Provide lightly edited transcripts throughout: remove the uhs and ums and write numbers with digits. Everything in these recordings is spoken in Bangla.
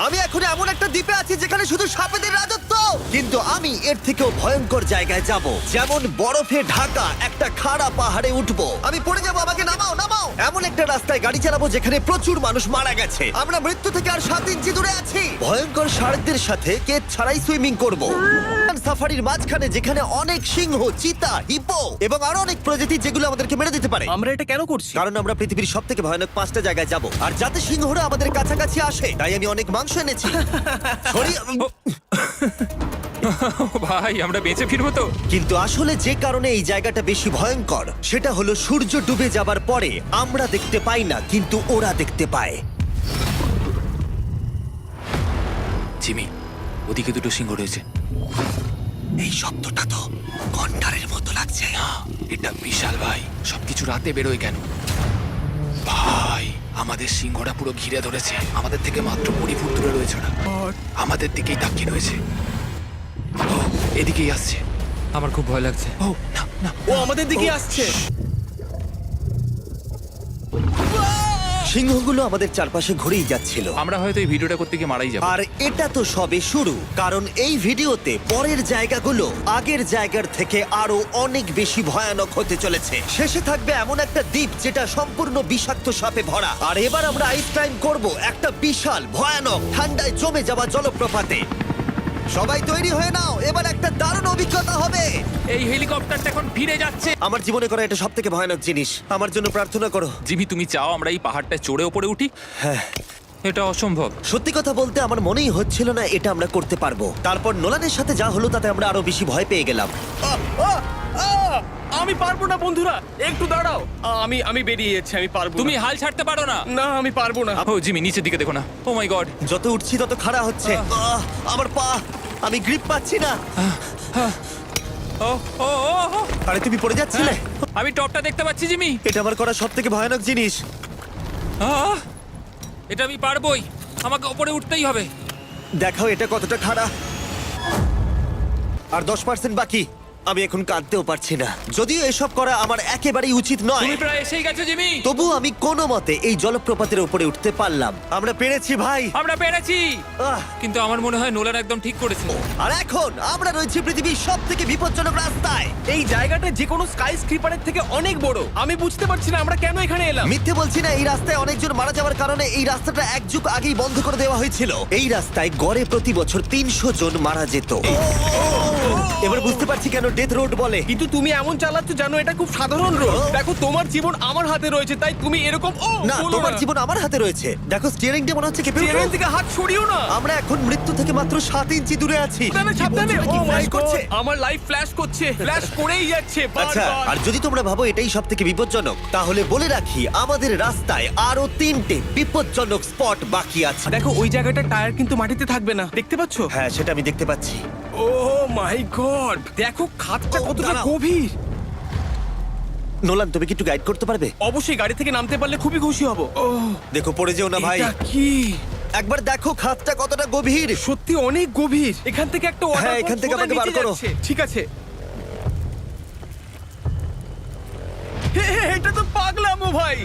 আমি এখন এমন একটা দ্বীপে আছি যেখানে শুধু সাপেদের রাজত্ব, কিন্তু আমি এর থেকেও ভয়ঙ্কর জায়গায় যাব, যেমন বরফে ঢাকা একটা খাড়া পাহাড়ে উঠবো। আমি পড়ে যাবো, আমাকে নামাও নামাও। এমন একটা রাস্তায় গাড়ি চালাবো যেখানে প্রচুর মানুষ মারা গেছে। আমরা মৃত্যু থেকে আর 7 ইঞ্চি দূরে আছি। ভয়ঙ্কর শার্কদের সাথে কেচ ছাড়াই সুইমিং করব সাফারির মাঝখানে, যেখানে অনেক সিংহ, চিতা, হিপো এবং আরো অনেক প্রজাতি যেগুলো আমাদেরকে মেরে দিতে পারে। আমরা এটা কেন করছি? কারণ আমরা পৃথিবীর সব থেকে ভয়ানক 5টা জায়গায় যাব, আর যাতে সিংহরা আমাদের কাছাকাছি আসে তাই আমি অনেক মাংস এনেছি। Sorry, ভাই আমরা বেঁচে ফিরবো তো? কিন্তু আসলে যে কারণে এই জায়গাটা বেশি ভয়ঙ্কর সেটা হলো সূর্য ডুবে যাবার পরে আমরা দেখতে পাই না, কিন্তু ওরা দেখতে পায়। জিমি, ওদিকে দুটো সিংহ রয়েছে। এই শব্দটা তো ঘন্টারের মতো লাগছে। না, এটা বিশাল ভাই। সবকিছু রাতে বেরোয় কেন? ভাই, আমাদের সিংহটা পুরো ঘিরে ধরেছে। আমাদের থেকে মাত্র 20 ফুট দূরে রয়েছে ওরা। আমাদের দিকেই তাকিয়ে রয়েছে। ও, এদিকেই আসছে। আমার খুব ভয় লাগছে। ও না না, ও আমাদের দিকে আসছে। সিংহগুলো আমাদের চারপাশে ঘুরেই যাচ্ছিল। আমরা হয়তো এই ভিডিওটা করতে গিয়ে মারাই যাবো। আর এটা তো সবে শুরু, কারণ এই ভিডিওতে পরের জায়গাগুলো আগের জায়গার থেকে আরো অনেক বেশি ভয়ানক হতে চলেছে। শেষে থাকবে এমন একটা দ্বীপ যেটা সম্পূর্ণ বিষাক্ত সাপে ভরা। আর এবার আমরা আইস ক্লাইম্ব করব একটা বিশাল ভয়ানক ঠান্ডায় জমে যাওয়া জলপ্রপাতে। সবাই তৈরি হয়ে নাও, এবার একটা দারুণ অভিজ্ঞতা হবে। এই হেলিকপ্টারটা এখন ফিরে যাচ্ছে। আমার জীবনে করা এটা সব থেকে ভয়ানক জিনিস। আমার জন্য প্রার্থনা করো। জিমি, তুমি চাও আমরা এই পাহাড়টা চড়ে ওপরে উঠি? হ্যাঁ, এটা অসম্ভব। সত্যি কথা বলতে আমার মনেই হচ্ছিল না এটা আমরা করতে পারবো। তারপর নোলানের সাথে যা হলো তাতে আমরা আরো বেশি ভয় পেয়ে গেলাম। আমি পারবো না বন্ধুরা, একটু দাঁড়াও। আমি বেরিয়ে যাচ্ছি, আমি পারবো না। তুমি হাল ছাড়তে পারো না। না, আমি পারবো না। ও জিমি, নিচের দিকে দেখো না। ও মাই গড। যত উঠছি তত খাড়া হচ্ছে। আমার পা, আমি গ্রিপ পাচ্ছি না। ও ও ও ও। আরে তুমি পড়ে যাচ্ছিলে। আমি টপটা দেখতে পাচ্ছি জিমি। এটা আমার করা সব থেকে ভয়ানক জিনিস। আহ! এটা আমি পারবোই। আমাকে ওপরে উঠতেই হবে। দেখাও এটা কতটা খাড়া। আর 10% বাকি। আমি এখন কাঁদতেও পারছি না, যদিও এসব করা আমার একেবারেই উচিত নয়। তুমি প্রায় এসেই গেছো জিমি। তবু আমি কোনো মতে এই জলপ্রপাতের উপরে উঠতে পারলাম। আমরা পেরেছি ভাই। আমরা পেরেছি। আহ, কিন্তু আমার মনে হয় নোলান একদম ঠিক করেছে। আর এখন আমরা রয়েছি পৃথিবীর সব থেকে বিপজ্জনক রাস্তায়। এই জায়গাটা যে কোনো স্কাই স্ক্রিপারের থেকে অনেক বড়। আমি বুঝতে পারছি না আমরা কেন এখানে এলাম। মিথ্যে বলছি না, এই রাস্তায় অনেকজন মারা যাওয়ার কারণে এই রাস্তাটা 1 যুগ আগেই বন্ধ করে দেওয়া হয়েছিল। এই রাস্তায় গড়ে প্রতি বছর 300 জন মারা যেত। এবার বুঝতে পারছি কেন ডেথ রোড বলে। কিন্তু তুমি এমন চালাচ্ছ জানো এটা খুব সাধারণ রোড। দেখো তোমার জীবন আমার হাতে রয়েছে, তাই তুমি এরকম না, তোমার জীবন আমার হাতে রয়েছে। দেখো স্টিয়ারিংটা মনে হচ্ছে কেঁপে উঠলো। ট্রেন থেকে হাত সরিও না। আমরা এখন মৃত্যু থেকে মাত্র 7 ইঞ্চি দূরে আছি। সাবধানে সাবধানে। কি বলছো, ও নাকি মাই flash গড, করছে? আমার লাইফ ফ্ল্যাশ করছে, ফ্ল্যাশ করেই যাচ্ছে আচ্ছা, বারবার। আর যদি তোমরা ভাবো এটাই সব থেকে বিপজ্জনক, তাহলে বলে রাখি আমাদের রাস্তায় আরো 3টে বিপজ্জনক স্পট বাকি আছে। দেখো ওই জায়গাটার টায়ার কিন্তু মাটিতে থাকবে না, দেখতে পাচ্ছো? হ্যাঁ, সেটা আমি দেখতে পাচ্ছি। ও মাই গড, দেখো খাদটা ও, কতটা দাঁড়াও। গভীর। নোলান, তুমি কি একটু গাইড করতে পারবে? অবশ্যই, গাড়ি থেকে নামতে পারলে খুবই খুশি হব। ও দেখো পড়ে যেও না ভাই। এটা কি? একবার দেখো খাতটা কতটা গভীর। সত্যি অনেক গভীর। এখান থেকে একটা হ্যাঁ, ওয়াটারফল এখান থেকে আমাকে বার করো। ঠিক আছে। হে, হে, এটা তো পাগলামো ভাই।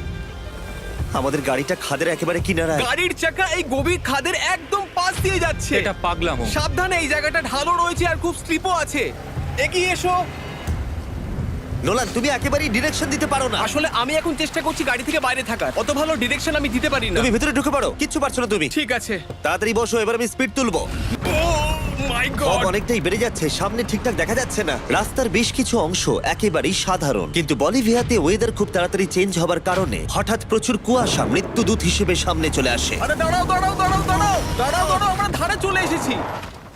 আমাদের গাড়িটা খাদের একেবারে কিনারায়। গাড়ির চাকা এই গভীর খাদের একদম পাশ দিয়ে যাচ্ছে। এটা পাগলামো। সাবধানে, এই জায়গাটা ঢালও রয়েছে আর খুব স্লিপও আছে। এগিয়ে এসো। নোলান, তুমি একেবারেই ডিরেকশন দিতে পারো না। আসলে আমি এখন চেষ্টা করছি গাড়ি থেকে বাইরে থাকার। অত ভালো ডিরেকশন আমি দিতে পারি না। তুমি ভিতরে ঢুকে পড়ো, কিচ্ছু পারছো না তুমি। ঠিক আছে। তাড়াতাড়ি বসো, এবার আমি স্পিড তুলবো। ও মাই ফগ গড। অনেকটাই বেড়ে যাচ্ছে, সামনে ঠিকঠাক দেখা যাচ্ছে না। রাস্তার বেশ কিছু অংশ একেবারেই সাধারণ, কিন্তু বলিভিয়াতে ওয়েদার খুব তাড়াতাড়ি চেঞ্জ হবার কারণে হঠাৎ প্রচুর কুয়াশা মৃত্যুদূত হিসেবে সামনে চলে আসে। আরে দাঁড়াও দাঁড়াও দাঁড়াও দাঁড়াও দাঁড়াও দাঁড়াও, আমরা ধারে চলে এসেছি।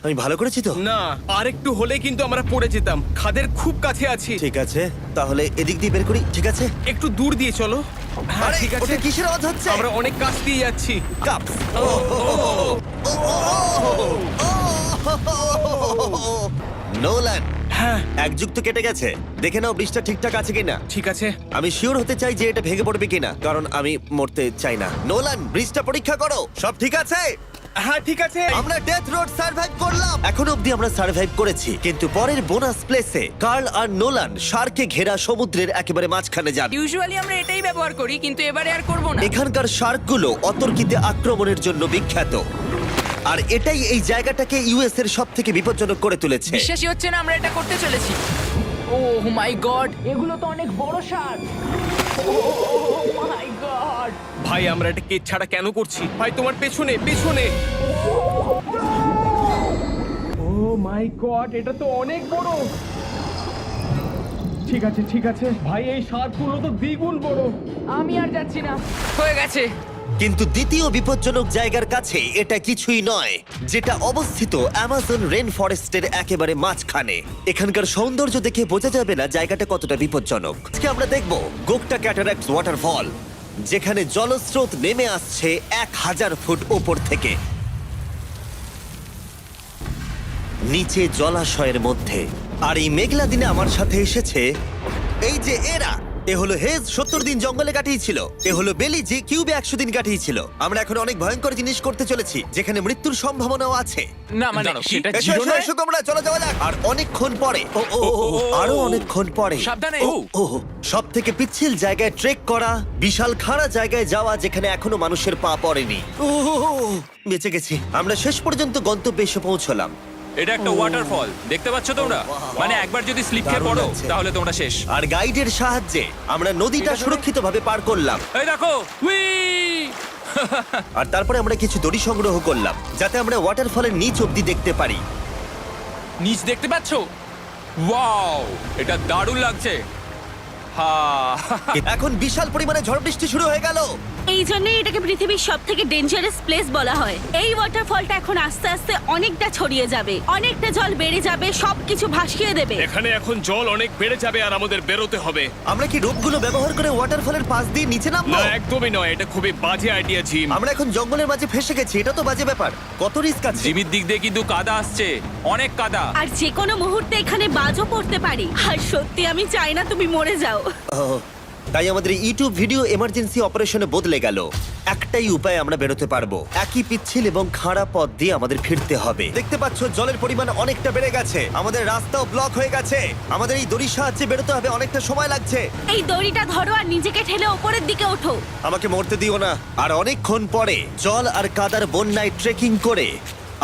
আমি ভালো করেছি তো? না, আর একটু হলে কিন্তু আমরা পড়ে যেতাম। খাদের খুব কাছে আছি। ঠিক আছে, তাহলে এদিক দিয়ে বের করি। ঠিক আছে। একটু দূর দিয়ে চলো। হ্যাঁ আরে, ঠিক আছে। ওটা কিসের আওয়াজ হচ্ছে? আমরা অনেক কাছ দিয়ে যাচ্ছি। কাপ। নোলান, হ্যাঁ এক যুগ তো কেটে গেছে, দেখে নাও ব্রিজটা ঠিকঠাক আছে কিনা। ঠিক আছে। আমি শিওর হতে চাই যে এটা ভেঙে পড়বে কিনা, কারণ আমি মরতে চাই না। নোলান, ব্রিজটা পরীক্ষা করো, সব ঠিক আছে? হ্যাঁ ঠিক আছে। আমরা ডেথ রোড সার্ভাইভ করলাম। এখন অবধি আমরা সার্ভাইভ করেছি, কিন্তু পরের বোনাস প্লেসে কার্ল আর নোলান শার্কে ঘেরা সমুদ্রের একেবারে মাঝখানে যাবে। ইউজুয়ালি আমরা এটাই ব্যবহার করি, কিন্তু এবারে আর করব না। এখানকার শার্কগুলো অতর্কিতে আক্রমণের জন্য বিখ্যাত। আর এটাই এই জায়গাটাকে ইউএস এর সব থেকে বিপজ্জনক করে তুলেছে। বিশ্বাসই হচ্ছে না আমরা এটা করতে চলেছি। ও মাই গড, এগুলো তো অনেক বড় শার্ক। ও মাই গড। ভাই আমরা এটা কেজ ছাড়া কেন করছি? ভাই তোমার পেছনে পেছনে। ও মাই গড, এটা তো অনেক বড়। ঠিক আছে ঠিক আছে ভাই, এই শার্কগুলো তো দ্বিগুণ বড়। আমি আর যাচ্ছি না, হয়ে গেছে। কিন্তু দ্বিতীয় বিপজ্জনক জায়গার কাছে এটা কিছুই নয়, যেটা অবস্থিত অ্যামাজন রেন ফরেস্টের একেবারে মাঝখানে। এখানকার সৌন্দর্য দেখে বোঝা যাবে না জায়গাটা কতটা বিপজ্জনক। আজকে আমরা দেখব গোকটা ক্যাটারাক্ট ওয়াটারফল, যেখানে জলস্রোত নেমে আসছে 1000 ফুট উপর থেকে নিচে জলাশয়ের মধ্যে। আর এই মেঘলা দিনে আমার সাথে এসেছে এই যে এরা। এ হলো হেজ, 70 দিন জঙ্গলে কাটিয়েছিল। এ হলো বেলি, যে কিউবে 100 দিন কাটিয়েছিল। আমরা এখন অনেক ভয়ঙ্কর জিনিস করতে চলেছি, যেখানে মৃত্যুর সম্ভাবনাও আছে। না মানে দাঁড়াও, সেটা এসো, ছিল এসো, না। এসো তোমরা, চলো যাওয়া যাক। আর অনেকক্ষণ পরে আরো অনেকক্ষণ পরে সাবধানে। সব থেকে পিচ্ছিল জায়গায় ট্রেক করা, বিশাল খাড়া জায়গায় যাওয়া যেখানে এখনো মানুষের পা পড়েনি। বেঁচে গেছি। আমরা শেষ পর্যন্ত গন্তব্যে এসে পৌঁছলাম। এটা একটা ওয়াটারফল, দেখতে পাচ্ছ তোমরা? মানে একবার যদি স্লিপ খেয়ে দারুণ পড়ো লাগছে। তাহলে তোমরা শেষ। আর গাইডের সাহায্যে আমরা নদীটা সুরক্ষিতভাবে পার করলাম। এই দেখো, উই! আর তারপরে আমরা কিছু দড়ি সংগ্রহ করলাম, যাতে আমরা ওয়াটারফলের নিচ অব্দি দেখতে পারি। নিচ দেখতে পাচ্ছ? ওয়াও, এটা দারুণ লাগছে। হা! এখন বিশাল পরিমাণে ঝড় বৃষ্টি শুরু হয়ে গেল। এই জন্যই এটাকে পৃথিবীর সব থেকে ডেঞ্জারাস প্লেস বলা হয়। এই ওয়াটারফলটা এখন আস্তে আস্তে অনেকটা ছড়িয়ে যাবে, অনেকটা জল বেড়ে যাবে, সবকিছু ভাসিয়ে দেবে। এখানে এখন জল অনেক বেড়ে যাবে আর আমাদের বেরোতে হবে। আমরা কি রোপগুলো ব্যবহার করে ওয়াটারফলের পাশ দিয়ে নিচে নামবো? না একদমই নয়, এটা খুবই বাজে আইডিয়া জিম। আমরা এখন জঙ্গলের মাঝে ফেসে গেছি, এটা তো বাজে ব্যাপার। কত রিস্ক আছে। জিমির দিক দিয়ে কিন্তু কাদা আসছে, অনেক কাদা। আর যে কোনো মুহূর্তে এখানে বাজও পড়তে পারি। আর সত্যি আমি চাই না তুমি মরে যাও। তাই আমাদের ইউটিউব ভিডিও এমার্জেন্সি অপারেশনে বদলে গেল। একটাই উপায় আমরা বেরোতে পারবো, একই পিচ্ছিল এবং খাড়া পথ দিয়ে আমাদের ফিরতে হবে। দেখতে পাচ্ছ জলের পরিমাণ অনেকটা বেড়ে গেছে, আমাদের রাস্তাও ব্লক হয়ে গেছে। আমাদের এই দড়ির সাহায্যে বেরোতে হবে, অনেকটা সময় লাগছে। এই দড়িটা ধরো আর নিজেকে ঠেলে ওপরের দিকে ওঠো। আমাকে মরতে দিও না। আর অনেকক্ষণ পরে জল আর কাদার বন্যায় ট্রেকিং করে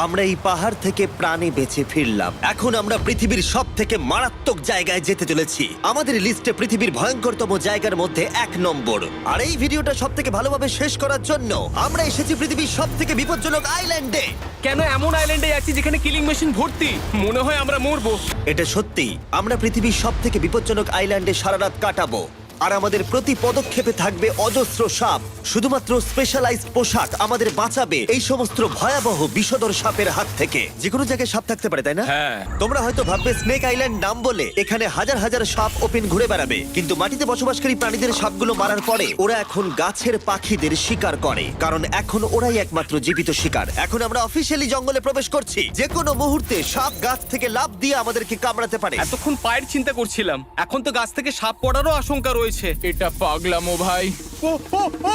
আমরা এই পাহাড় থেকে প্রাণে বেঁচে ফিরলাম। এখন আমরা পৃথিবীর সব থেকে মারাত্মক জায়গায় যেতে চলেছি। আমাদের লিস্টে পৃথিবীর ভয়ঙ্করতম জায়গার মধ্যে 1 নম্বর। আর এই ভিডিওটা সব থেকে ভালোভাবে শেষ করার জন্য আমরা এসেছি পৃথিবীর সব থেকে বিপজ্জনক আইল্যান্ডে। কেন এমন আইল্যান্ডে আছি যেখানে কিলিং মেশিন ভর্তি? মনে হয় আমরা মরবো। এটা সত্যি, আমরা পৃথিবীর সব থেকে বিপজ্জনক আইল্যান্ডে সারা রাত কাটাবো। আর আমাদের প্রতি পদক্ষেপে থাকবে অজস্র সাপ। শুধুমাত্র স্পেশালাইজড পোশাক আমাদের বাঁচাবে এই সমস্ত ভয়াবহ বিষধর সাপের হাত থেকে। যে কোনো জায়গায় সাপ থাকতে পারে, তাই না? হ্যাঁ। তোমরা হয়তো ভাববে স্নেক আইল্যান্ড নাম বলে এখানে হাজার হাজার সাপ ওপেন ঘুরে বেড়াবে, কিন্তু মাটিতে বসবাসকারী প্রাণীদের সাপগুলো মারার পরে ওরা এখন গাছের পাখিদের শিকার করে, কারণ এখন ওরাই একমাত্র জীবিত শিকার। এখন আমরা অফিসিয়ালি জঙ্গলে প্রবেশ করছি। যে কোনো মুহূর্তে সাপ গাছ থেকে লাফ দিয়ে আমাদেরকে কামড়াতে পারে। এতক্ষণ পায়ের চিন্তা করছিলাম, এখন তো গাছ থেকে সাপ পড়ারও আশঙ্কা রয়েছে। এটা পাগলামো ভাই। ও ও ও,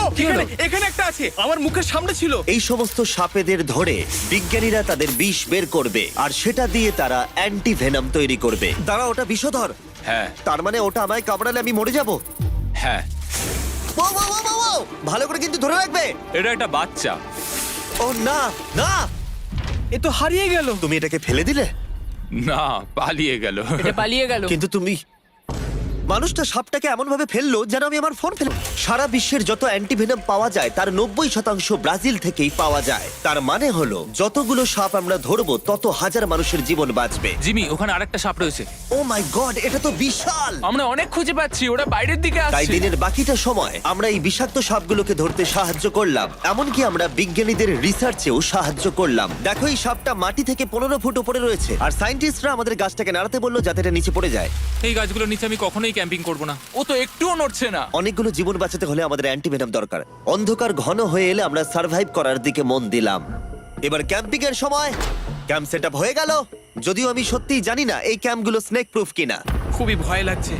এখানে একটা আছে, আমার মুখের সামনে ছিল। এই সমস্ত সাপেদের ধরে বিজ্ঞানীরা তাদের বিষ বের করবে, আর সেটা দিয়ে তারা অ্যান্টিভেনাম তৈরি করবে। তারা ওটা বিষধর, হ্যাঁ তার মানে ওটা আমায় কামড়ালে আমি মরে যাব। হ্যাঁ, ভালো করে কিন্তু ধরে রাখবে। এটা একটা বাচ্চা। ও না না, এ তো হারিয়ে গেল। তুমি এটাকে ফেলে দিলে। না, পালিয়ে গেল। এটা পালিয়ে গেল। কিন্তু তুমি, মানুষটা সাপটাকে এমন ভাবে ফেললো যেন আমি আমার ফোন ফেল। সারা বিশ্বের যত অ্যান্টিভেনাম পাওয়া যায় তার 90% ব্রাজিল থেকেই পাওয়া যায়। তার মানে হলো যতগুলো সাপ আমরা ধরবো তত হাজার মানুষের জীবন বাঁচবে। জিমি, ওখানে আরেকটা সাপ রয়েছে। ও মাই গড, এটা তো বিশাল। আমরা অনেক খুঁজে পাচ্ছি, ওরা বাইরের দিকে তাই আসছে। দিনের বাকিটা সময় আমরা এই বিষাক্ত সাপগুলোকে ধরতে সাহায্য করলাম। এমনকি আমরা বিজ্ঞানীদের রিসার্চেও সাহায্য করলাম। দেখো, এই সাপটা মাটি থেকে 15 ফুট উপরে রয়েছে, আর সায়েন্টিস্টরা আমাদের গাছটাকে নাড়াতে বললো যাতে এটা নিচে পড়ে যায়। এই গাছগুলোর নিচে আমি কখনোই ক্যাম্পিং করব না। ও তো একটুও নড়ছে না। অনেকগুলো জীবন বাঁচাতে হলে আমাদের অ্যান্টিভেনাম দরকার। অন্ধকার ঘন হয়ে এলে আমরা সার্ভাইভ করার দিকে মন দিলাম। এবার ক্যাম্পিং এর সময়। ক্যাম্প সেটআপ হয়ে গেল, যদিও আমি সত্যিই জানি না এই ক্যাম্পগুলো স্নেক প্রুফ কিনা। খুবই ভয় লাগছে।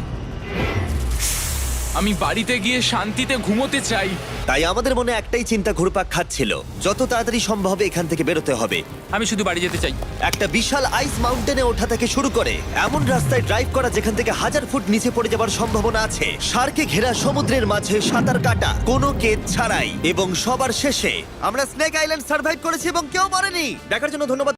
আমি বাড়িতে গিয়ে শান্তিতে ঘুমোতে চাই। তাই আমাদের মনে একটাই চিন্তা ঘুরপাক খাচ্ছিল, যত তাড়াতাড়ি সম্ভব এখান থেকে বেরোতে হবে। আমি শুধু বাড়ি যেতে চাই। একটা বিশাল আইস মাউন্টেনে ওঠা থেকে শুরু করে এমন রাস্তায় ড্রাইভ করা যেখান থেকে 1000 ফুট নিচে পড়ে যাবার সম্ভাবনা আছে, শার্কে ঘেরা সমুদ্রের মাঝে সাঁতার কাটা কোনো কেদ ছাড়াই, এবং সবার শেষে আমরা স্নেক আইল্যান্ড সার্ভাইভ করেছি এবং কেউ মরেনি। দেখার জন্য ধন্যবাদ।